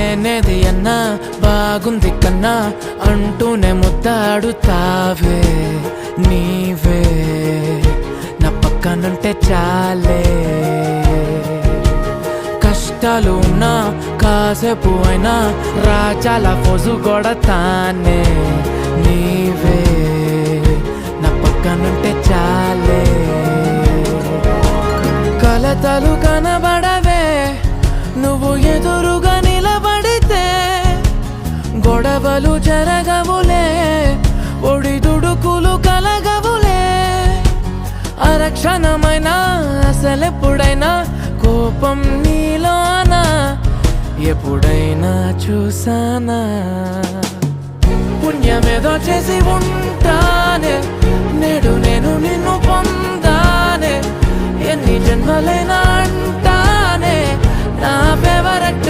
లేనేది అన్నా బాగుంది కన్నా అంటూనే ముద్దాడుతావే నీవే నా పక్కనుంటే చాలే కష్టాలు ఉన్నా కాసేపు అయినా రాజాల ఫోజు కొడతానే నీవే నా పక్కనుంటే చాలే కలతలు కనబడవే నువ్వు ఎదురుగా నిలబడితే గొడవలు జరగవులే ఒడిదుడుకులు కలగవులే అరక్షణమైనా అసలెప్పుడైనా కోపం నీలోనా ఎప్పుడైనా చూసానా పుణ్యమేదో చేసి ఉంటానే నేడు నేను నిన్ను పొందానే ఎన్ని జన్మలైనా అంటానే నా ఫేవరెట్